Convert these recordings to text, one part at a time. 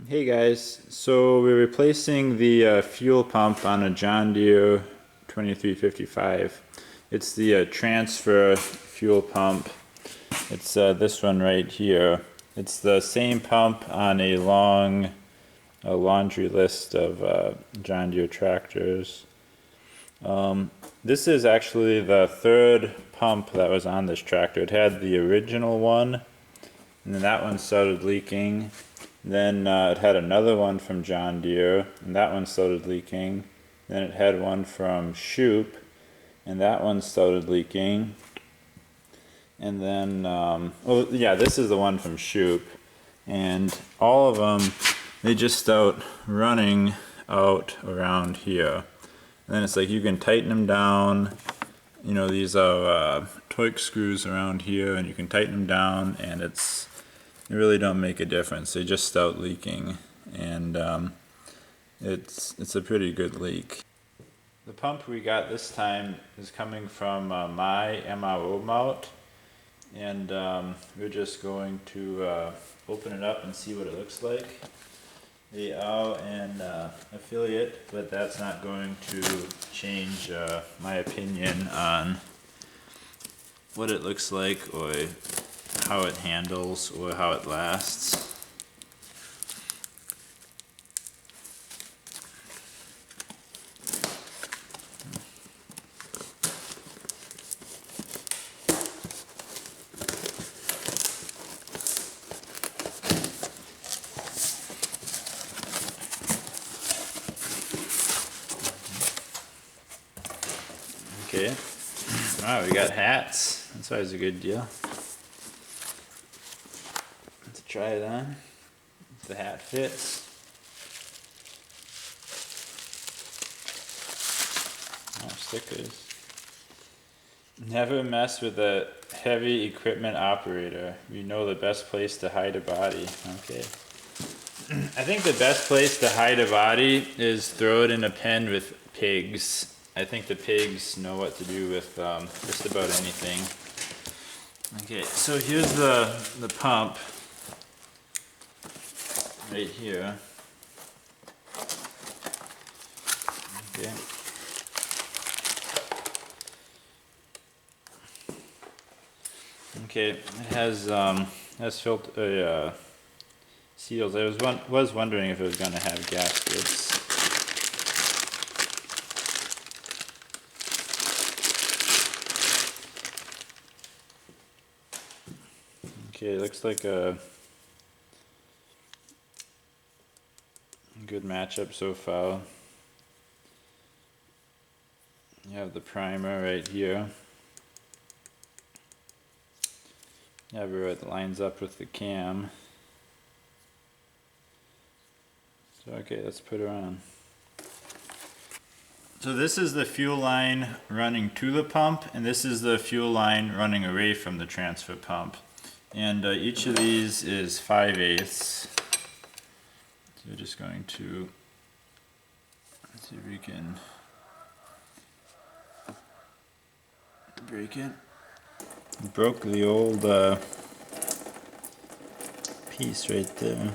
Hey guys, so we're replacing the fuel pump on a John Deere 2355. It's the transfer fuel pump. It's this one right here. It's the same pump on a laundry list of John Deere tractors. This is actually the third pump that was on this tractor. It had the original one, and then that one started leaking. Then it had another one from John Deere, and that one started leaking. Then it had one from Shoop, and that one started leaking. And then, oh yeah, this is the one from Shoop. And all of them, they just start running out around here. And then it's like you can tighten them down. You know, these are Torx screws around here, and you can tighten them down, and they really don't make a difference. They just start leaking, and it's a pretty good leak. The pump we got this time is coming from my MRO mount, and we're just going to open it up and see what it looks like. They are an affiliate, but that's not going to change my opinion on what it looks like or how it handles or how it lasts. Okay, alright, we got hats. That's always a good deal. Let's try it on. If the hat fits. Oh, stickers. Never mess with a heavy equipment operator. You know the best place to hide a body. Okay. I think the best place to hide a body is throw it in a pen with pigs. I think the pigs know what to do with just about anything. Okay, so here's the pump right here. Okay. Okay, it has filter seals. I was wondering if it was going to have gaskets. Okay, looks like a good matchup so far. You have the primer right here. You have where it lines up with the cam. So okay, let's put her on. So this is the fuel line running to the pump, and this is the fuel line running away from the transfer pump. And each of these is 5/8. So we're just going to see if we can break it. Broke the old piece right there.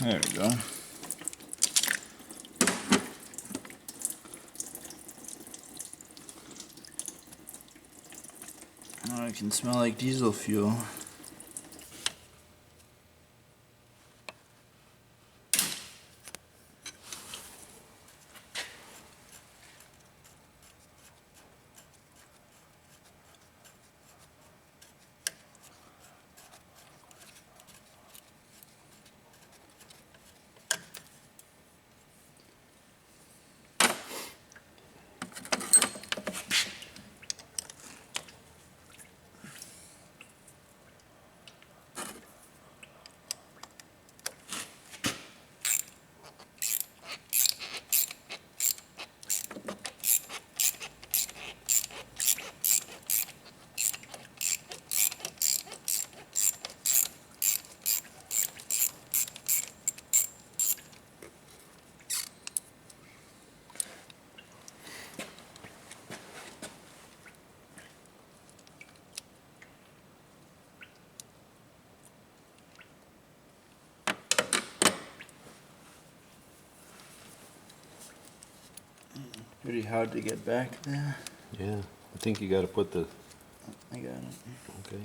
There we go. Oh, it can smell like diesel fuel. Pretty hard to get back there. Yeah, I think you gotta put the, I got it. okay.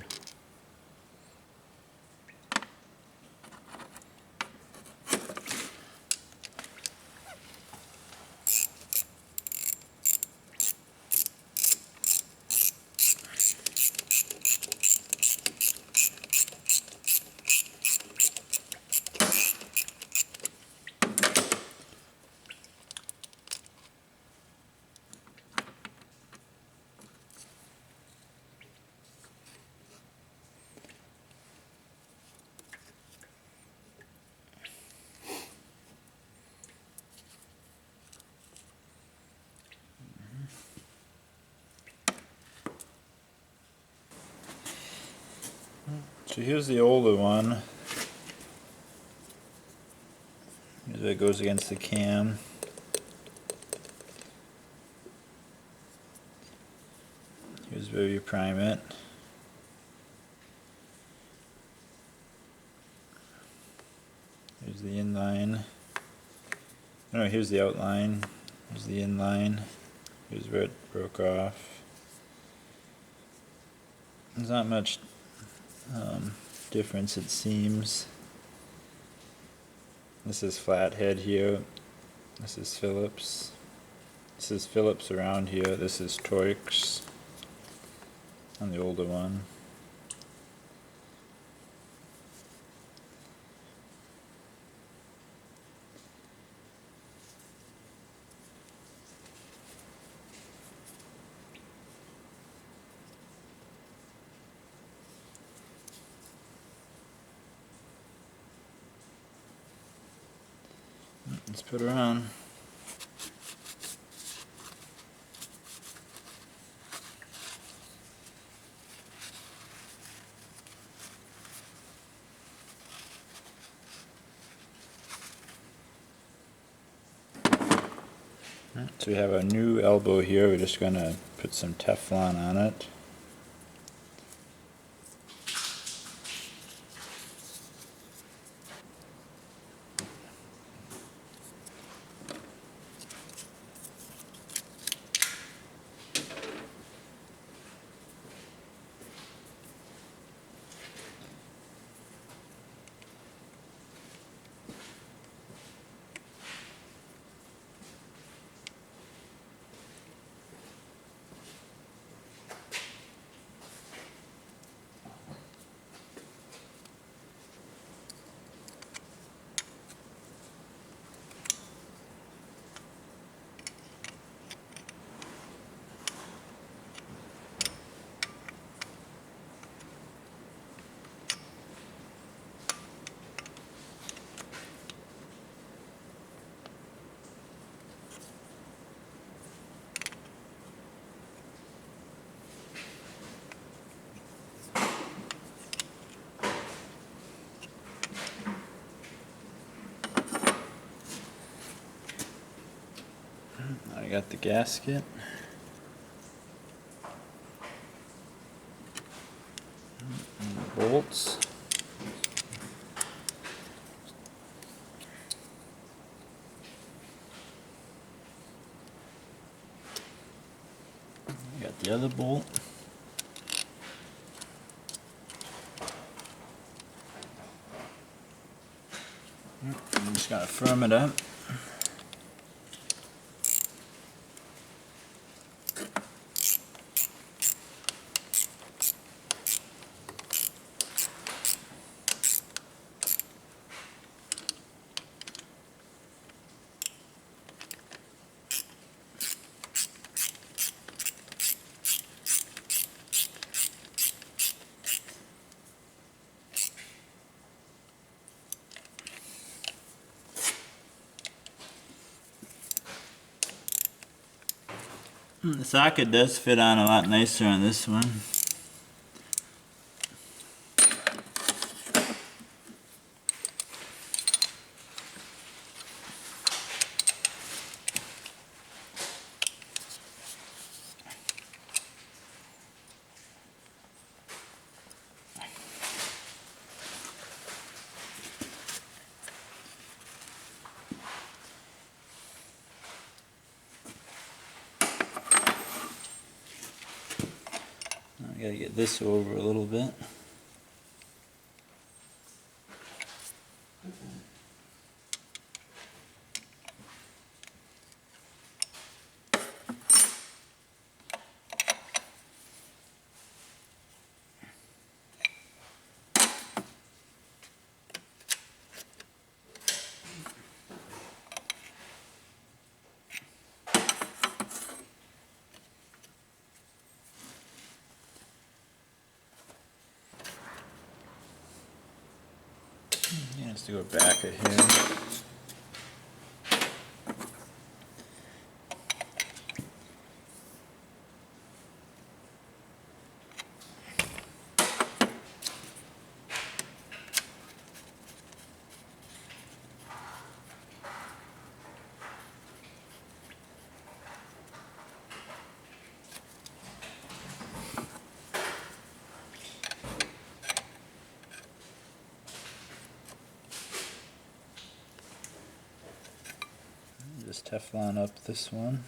So here's the older one. Here's where it goes against the cam. Here's where you prime it. Here's the inline. No, here's the outline. Here's the inline. Here's where it broke off. There's not much difference, it seems. This is flathead here. This is Phillips. This is Phillips around here. This is Torx on the older one. Let's put her on. So we have a new elbow here. We're just gonna put some Teflon on it. I got the gasket. And the bolts. I got the other bolt. I'm just gonna firm it up. The socket does fit on a lot nicer on this one. I gotta get this over a little bit. Yeah, let's go back of here. Just Teflon up this one.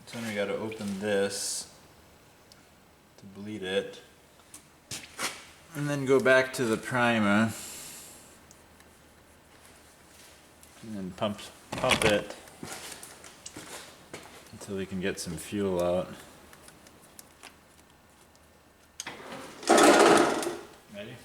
So then we gotta open this to bleed it. And then go back to the primer. And then pump it until we can get some fuel out. Ready?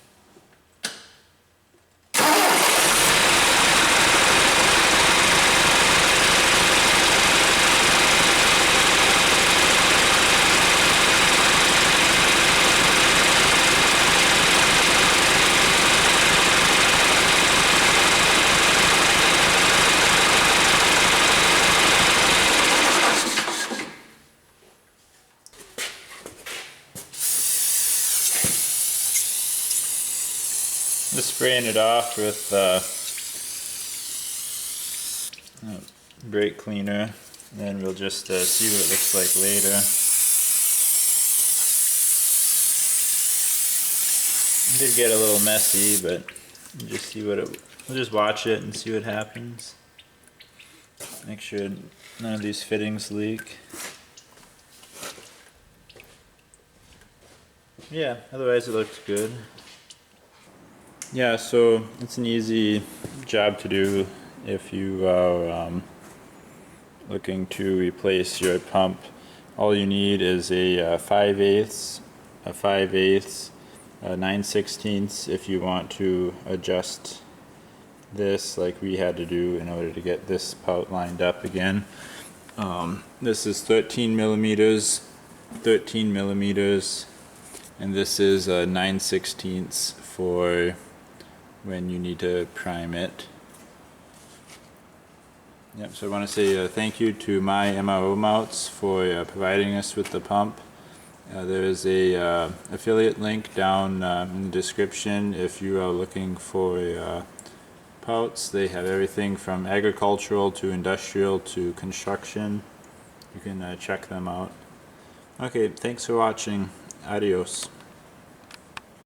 Just spraying it off with brake cleaner, and then we'll just see what it looks like later. It did get a little messy, but just see what we'll just watch it and see what happens. Make sure none of these fittings leak. Yeah, otherwise it looks good. Yeah, so it's an easy job to do if you are looking to replace your pump. All you need is a 5/8, a 5/8, a 9/16 if you want to adjust this like we had to do in order to get this pout lined up again. This is 13 millimeters, 13 millimeters, and this is a 9/16 for when you need to prime it. Yep, so I want to say thank you to my MRO Mounts for providing us with the pump. There is a affiliate link down in the description if you are looking for pouts. They have everything from agricultural to industrial to construction. You can check them out. Okay, thanks for watching. Adios.